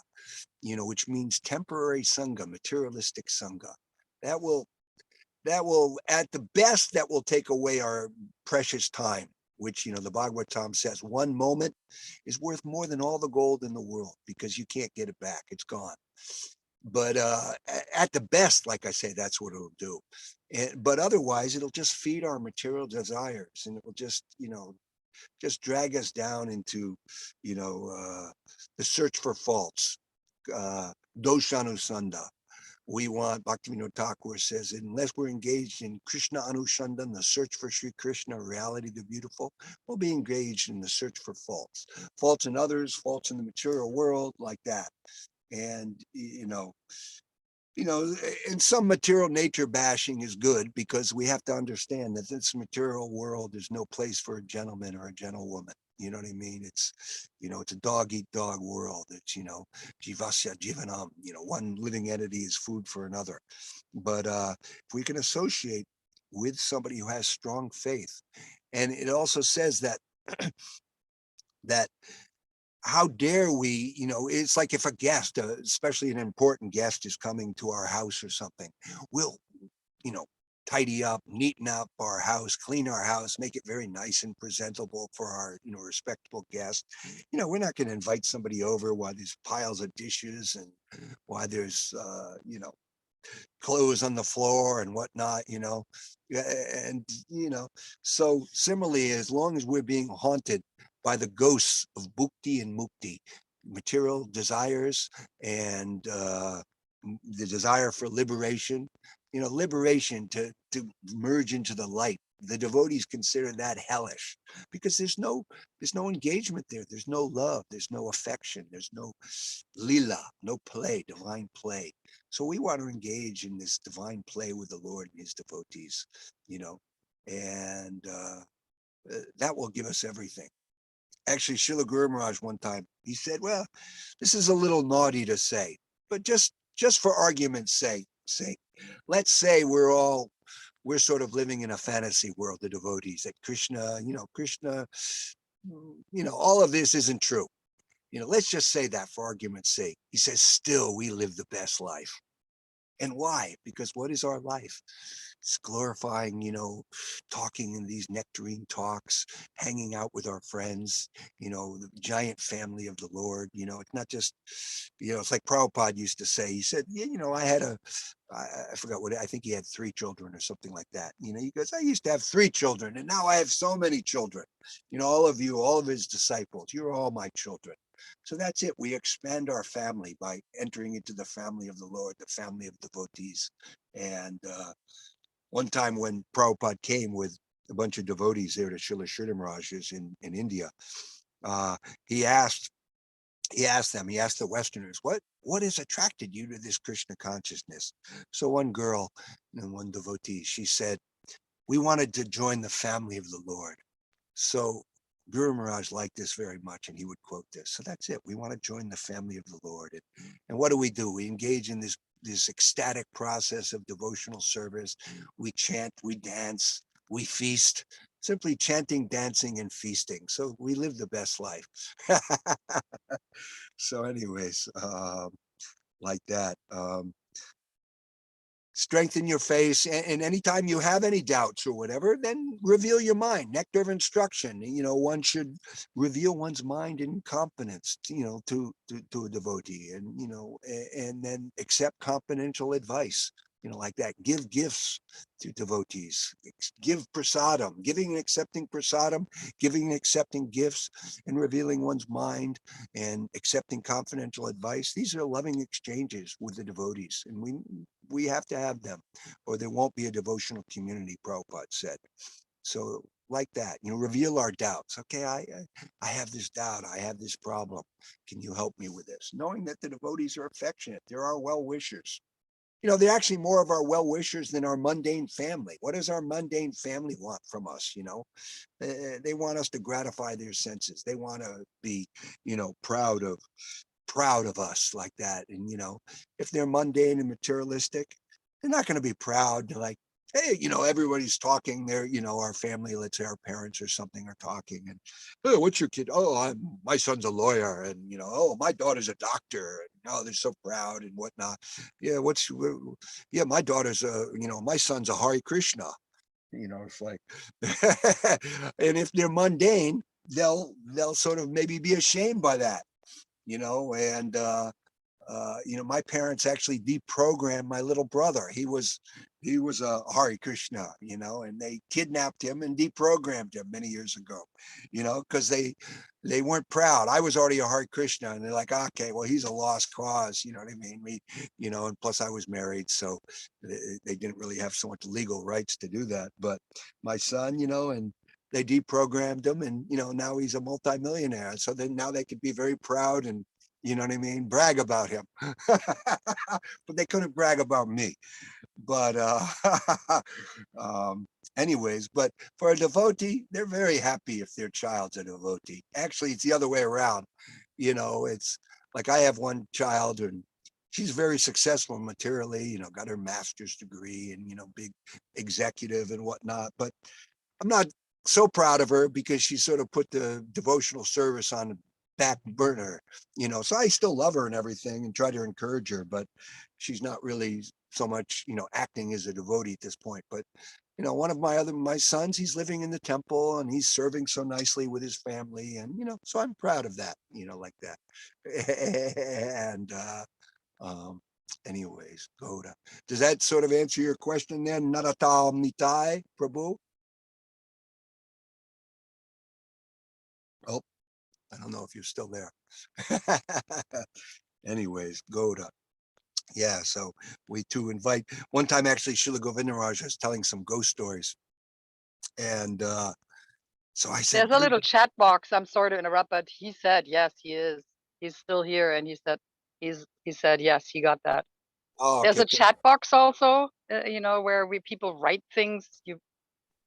S1: which means temporary sangha, materialistic sangha. That will, at the best, that will take away our precious time, which, the Bhagavatam says, one moment is worth more than all the gold in the world, because you can't get it back. It's gone. But at the best, like I say, that's what it'll do. But otherwise, it'll just feed our material desires, and it will just, just drag us down into, the search for faults, doshanusanda. We want, Bhaktivinoda Thakur says, unless we're engaged in Krishna Anushandan, the search for Sri Krishna, reality, the beautiful, we'll be engaged in the search for faults. Faults in others, faults in the material world, like that. And, and some material nature bashing is good, because we have to understand that this material world is no place for a gentleman or a gentlewoman. You know what I mean? It's, it's a dog eat dog world. It's, jivasya jivanam, one living entity is food for another. But if we can associate with somebody who has strong faith, and it also says that, that how dare we, it's like if a guest, especially an important guest, is coming to our house or something, we'll, tidy up, neaten up our house, clean our house, make it very nice and presentable for our, respectable guests. We're not going to invite somebody over while there's piles of dishes and while there's, clothes on the floor and whatnot, Yeah, and, so similarly, as long as we're being haunted by the ghosts of bhukti and mukti, material desires and the desire for liberation, liberation to merge into the light. The devotees consider that hellish because there's no engagement there. There's no love. There's no affection. There's no lila, no play, divine play. So we want to engage in this divine play with the Lord and his devotees, and that will give us everything. Actually, Srila Guru Maharaj one time, he said, well, this is a little naughty to say, but just for argument's sake, let's say we're sort of living in a fantasy world, the devotees, that Krishna, all of this isn't true. Let's just say that for argument's sake. He says, still, we live the best life. And why? Because what is our life? It's glorifying, talking in these nectarine talks, hanging out with our friends, the giant family of the Lord. It's not just, it's like Prabhupada used to say. He said, yeah, I forgot what, I think he had 3 children or something like that. He goes, I used to have 3 children and now I have so many children. All of you, all of his disciples, you're all my children. So that's it. We expand our family by entering into the family of the Lord, the family of devotees. And one time when Prabhupada came with a bunch of devotees there to Srila Sridhar Maharaj's in India, he asked the Westerners, what has attracted you to this Krishna consciousness? So one girl and one devotee, she said, we wanted to join the family of the Lord. So Guru Maharaj liked this very much, and he would quote this. So that's it. We want to join the family of the Lord. And what do? We engage in this ecstatic process of devotional service. We chant, we dance, we feast, simply chanting, dancing, and feasting. So we live the best life. So anyways, like that. Strengthen your face, and anytime you have any doubts or whatever, then reveal your mind. Nectar of instruction. One should reveal one's mind in confidence, to a devotee, and then accept confidential advice, like that. Give gifts to devotees. Give prasadam. Giving and accepting prasadam, giving and accepting gifts, and revealing one's mind and accepting confidential advice. These are loving exchanges with the devotees, and we have to have them, or there won't be a devotional community, Prabhupada said. So like that, reveal our doubts. Okay, I have this doubt, I have this problem. Can you help me with this? Knowing that the devotees are affectionate, they're our well-wishers. They're actually more of our well-wishers than our mundane family. What does our mundane family want from us? They want us to gratify their senses. They want to be, proud of us like that. And, if they're mundane and materialistic, they're not going to be proud. They're like, hey, everybody's talking there, our family, let's say our parents or something are talking. And, oh, what's your kid? Oh, my son's a lawyer. And, oh, my daughter's a doctor. And, oh, they're so proud and whatnot. Yeah, my daughter's my son's a Hare Krishna. It's like, and if they're mundane, they'll sort of maybe be ashamed by that. And my parents actually deprogrammed my little brother. He was a Hare Krishna, and they kidnapped him and deprogrammed him many years ago, because they weren't proud. I was already a Hare Krishna, and they're like, okay, well, he's a lost cause. You know what I mean? And plus I was married, so they didn't really have so much legal rights to do that. But my son, and they deprogrammed him, and now he's a multimillionaire. So then now they could be very proud and brag about him. But they couldn't brag about me. But anyways, but for a devotee, they're very happy if their child's a devotee. Actually, it's the other way around. It's like I have one child, and she's very successful materially, got her master's degree and big executive and whatnot. But I'm not so proud of her because she sort of put the devotional service on back burner, you know. So I still love her and everything and try to encourage her, but she's not really so much, you know, acting as a devotee at this point. But you know, one of my sons, he's living in the temple and he's serving so nicely with his family, and you know, so I'm proud of that, you know, like that. And um anyways, Goda. Does that sort of answer your question then? Naratam Nitai, Prabhu? Oh, I don't know if you're still there. Anyways, Goda. Yeah, so we to invite one time actually Srila Govindaraj was telling some ghost stories. And so I said,
S2: There's a little chat box. I'm sorry to interrupt, but he said yes, he is. He's still here, and he said yes, he got that.
S1: oh,
S2: There's
S1: okay.
S2: a chat box also, you know, where we people write things.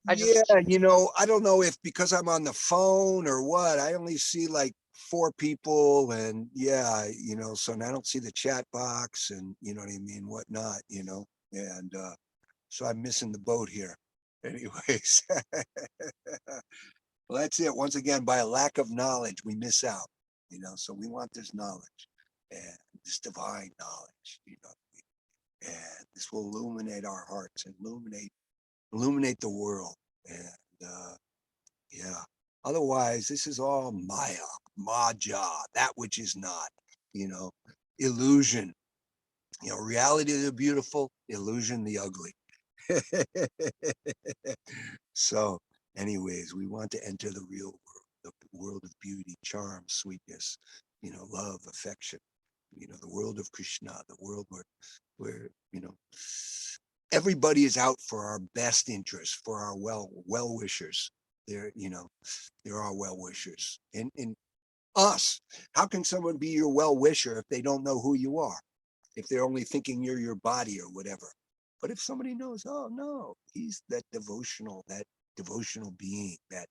S2: I
S1: Yeah,
S2: just
S1: you know, I don't know if because I'm on the phone or what, I only see like 4 people, and yeah, you know, so I don't see the chat box and you know what I mean, whatnot, you know, and so I'm missing the boat here. Anyways, well, that's it. Once again, by a lack of knowledge, we miss out, you know, so we want this knowledge and this divine knowledge, you know, and this will illuminate our hearts and illuminate the world. And yeah. Otherwise, this is all Maya, Maja, that which is not, you know, illusion. You know, reality the beautiful, illusion the ugly. So, anyways, we want to enter the real world, the world of beauty, charm, sweetness, you know, love, affection, you know, the world of Krishna, the world where, you know, everybody is out for our best interest, for our well wishers. They're, you know, they're our well wishers. And us, how can someone be your well wisher if they don't know who you are? If they're only thinking you're your body or whatever. But if somebody knows, oh no, he's that devotional being, that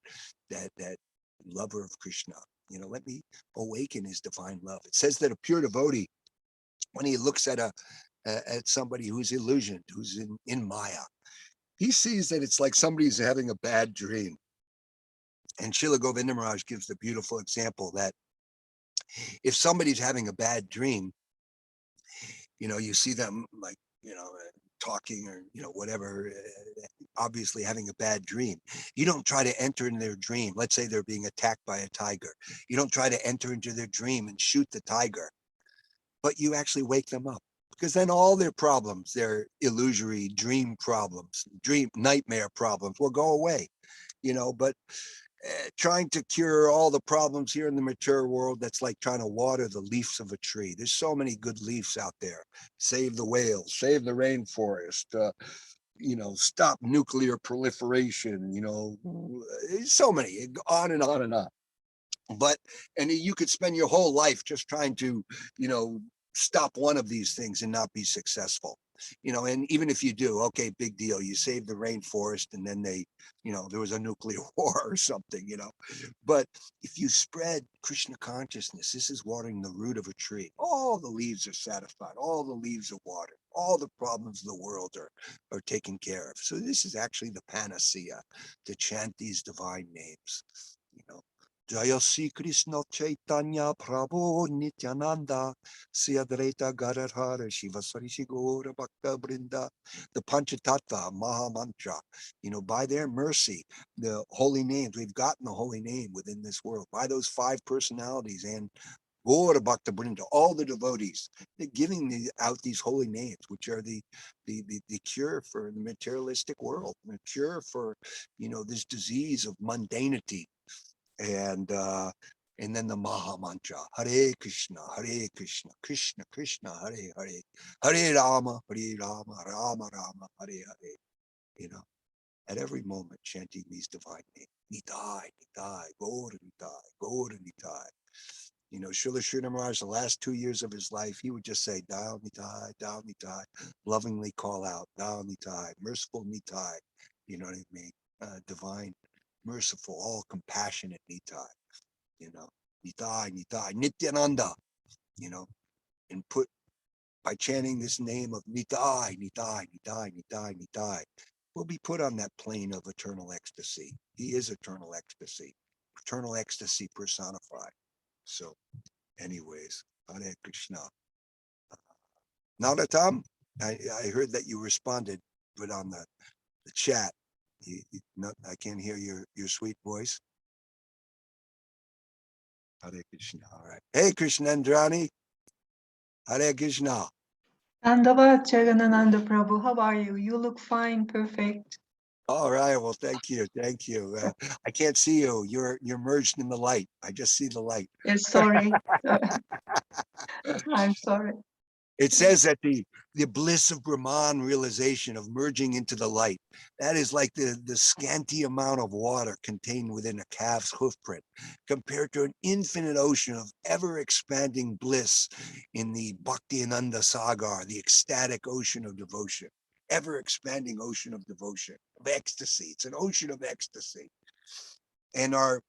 S1: lover of Krishna. You know, let me awaken his divine love. It says that a pure devotee, when he looks at somebody who's illusioned, who's in Maya, he sees that it's like somebody's having a bad dream. And Srila Govinda Maharaj gives the beautiful example that if somebody's having a bad dream, you know, you see them like, you know, talking or, you know, whatever, obviously having a bad dream. You don't try to enter in their dream. Let's say they're being attacked by a tiger. You don't try to enter into their dream and shoot the tiger, but you actually wake them up. Because then all their problems, their illusory dream problems, dream nightmare problems will go away, you know. But trying to cure all the problems here in the mature world, that's like trying to water the leaves of a tree. There's so many good leaves out there. Save the whales, save the rainforest, you know, stop nuclear proliferation, you know, so many, on and on and on. But and you could spend your whole life just trying to, you know, stop one of these things and not be successful, you know. And even if you do, okay, big deal, you save the rainforest and then they, you know, there was a nuclear war or something, you know. But if you spread Krishna consciousness, this is watering the root of a tree, all the leaves are satisfied, all the leaves are watered, all the problems of the world are taken care of. So this is actually the panacea, to chant these divine names, you know. Jaya Sri Krishna Chaitanya Prabhu Nityananda Sri Advaita Gadadhara Shiva Sarishi Gaura Bhakta Brinda. The Panchatattva Maha Mantra, you know, by their mercy, the holy names, we've gotten the holy name within this world, by those 5 personalities and Gaura Bhakta Brinda, all the devotees, they're giving out these holy names, which are the cure for the materialistic world, the cure for, you know, this disease of mundanity. And then the Maha Mantra, Hare Krishna, Krishna Krishna, Hare Hare, Hare Rama, Rama Rama, Hare Hare. You know, at every moment chanting these divine names. Nitai, Nitai, Gaur Nitai, Gaur Nitai. You know, Srila Sridhar Maharaj, the last 2 years of his life, he would just say, Dao Nitai, lovingly call out, Dao Nitai, merciful Nitai. You know what I mean? Divine, merciful, all compassionate Nitai. You know, Nitai, Nityananda, you know, and put by chanting this name of Nitai, we'll be put on that plane of eternal ecstasy. He is eternal ecstasy personified. So anyways, Hare Krishna. Naratam, I heard that you responded, but on the chat, I can't hear your sweet voice. Hare Krishna. All right. Hey, Krishnendrani. Hare Krishna.
S7: Dandavat Jagadananda Prabhu, how are you? You look fine, perfect.
S1: All right. Well, thank you. Thank you. I can't see you. You're merged in the light. I just see the light.
S7: Yes, sorry. I'm sorry.
S1: It says that the bliss of Brahman realization of merging into the light, that is like the scanty amount of water contained within a calf's hoof print, compared to an infinite ocean of ever expanding bliss in the Bhaktiananda Sagar, the ecstatic ocean of devotion, ever expanding ocean of devotion, of ecstasy. It's an ocean of ecstasy. And our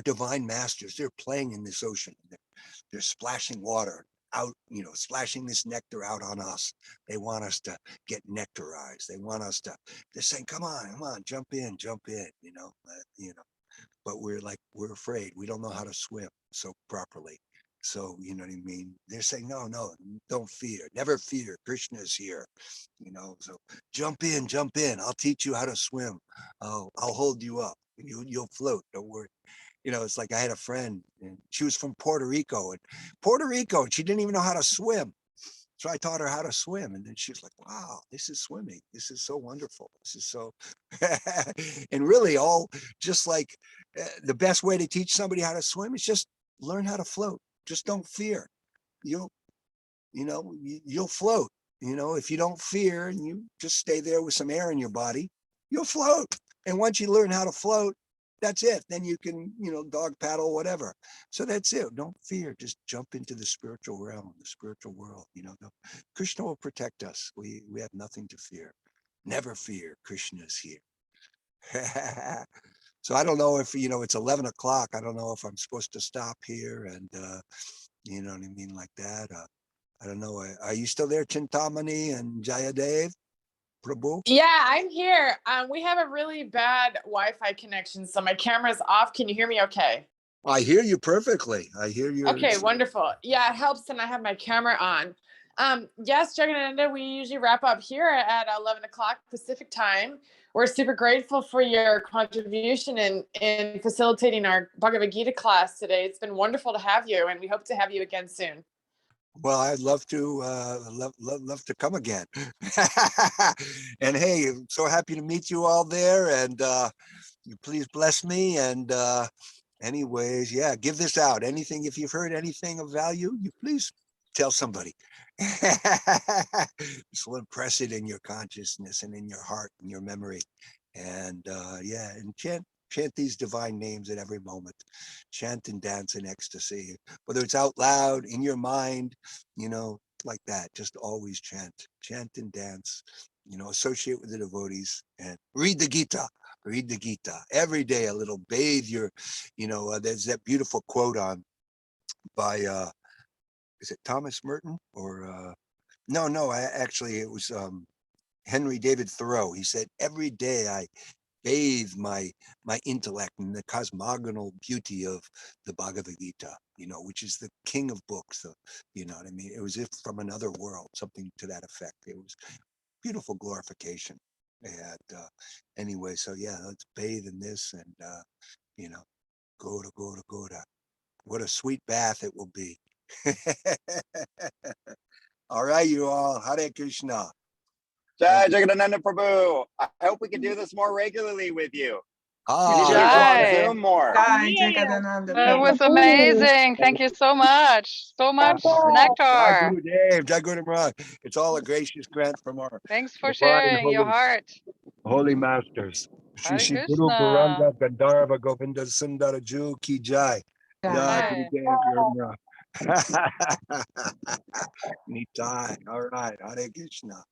S1: divine masters, they're playing in this ocean. They're splashing water out, splashing this nectar out on us. They want us to get nectarized. They want us to, they're saying, come on, jump in, but we're afraid. We don't know how to swim so properly. So, you know what I mean? They're saying, no, don't fear, never fear. Krishna is here, so jump in. I'll teach you how to swim. I'll hold you up. You'll float. Don't worry. It's like I had a friend and she was from Puerto Rico, and she didn't even know how to swim. So I taught her how to swim. And then she was like, wow, this is swimming. This is so wonderful. This is so, and really all just like the best way to teach somebody how to swim is just learn how to float. Just don't fear. You'll float. If you don't fear and you just stay there with some air in your body, you'll float. And once you learn how to float, that's it. Then you can, dog paddle, whatever. So that's it. Don't fear. Just jump into the spiritual realm, the spiritual world. Krishna will protect us. We have nothing to fear. Never fear. Krishna is here. So I don't know if, it's 11 o'clock. I don't know if I'm supposed to stop here and, you know what I mean? Like that. I don't know. Are you still there, Chintamani and Jayadev? Prabhu?
S4: Yeah, I'm here. We have a really bad Wi-Fi connection, so my camera's off. Can you hear me okay?
S1: I hear you perfectly. I hear you.
S4: Okay, wonderful. Yeah, it helps and I have my camera on. Yes, Jagadananda, we usually wrap up here at 11 o'clock Pacific time. We're super grateful for your contribution in facilitating our Bhagavad Gita class today. It's been wonderful to have you, and we hope to have you again soon.
S1: Well, I'd love to love to come again. And hey, I'm so happy to meet you all there. And you please bless me. And anyways, yeah, give this out. Anything, if you've heard anything of value, you please tell somebody. This will impress it in your consciousness and in your heart and your memory. And yeah, and chant these divine names at every moment. Chant and dance in ecstasy, whether it's out loud, in your mind, like that. Just always chant and dance, associate with the devotees and read the Gita. Read the Gita every day, a little, bathe your, there's that beautiful quote by, is it Thomas Merton or, no, actually it was Henry David Thoreau. He said, every day I bathe my intellect in the cosmogonal beauty of the Bhagavad Gita, which is the king of books. You know what I mean? It was if from another world, something to that effect. It was beautiful glorification. And anyway, so yeah, let's bathe in this and go to. What a sweet bath it will be. All right, you all. Hare Krishna.
S5: Jai Jagadananda Prabhu. I hope we can do this more regularly with you. We need to
S1: Ah,
S5: get you on
S2: Jai.
S5: Zoom more.
S7: Jai Jagadananda
S2: That was
S7: Prabhu.
S2: amazing. Thank you so much. So much
S1: Jai
S2: nectar.
S1: Gurudev, Jai Guru Maharaj. It's all a gracious grant from our
S2: Thanks for
S1: divine
S2: sharing your heart.
S1: holy masters. Shri
S2: Hare
S1: Shri Guru
S2: Krishna.
S1: Puranga Gandharva Govinda Sundara Ju Ki Jai. Jai
S2: Jai.
S1: Gurudev Guru Maharaj. Nitai. All right. Hare Krishna.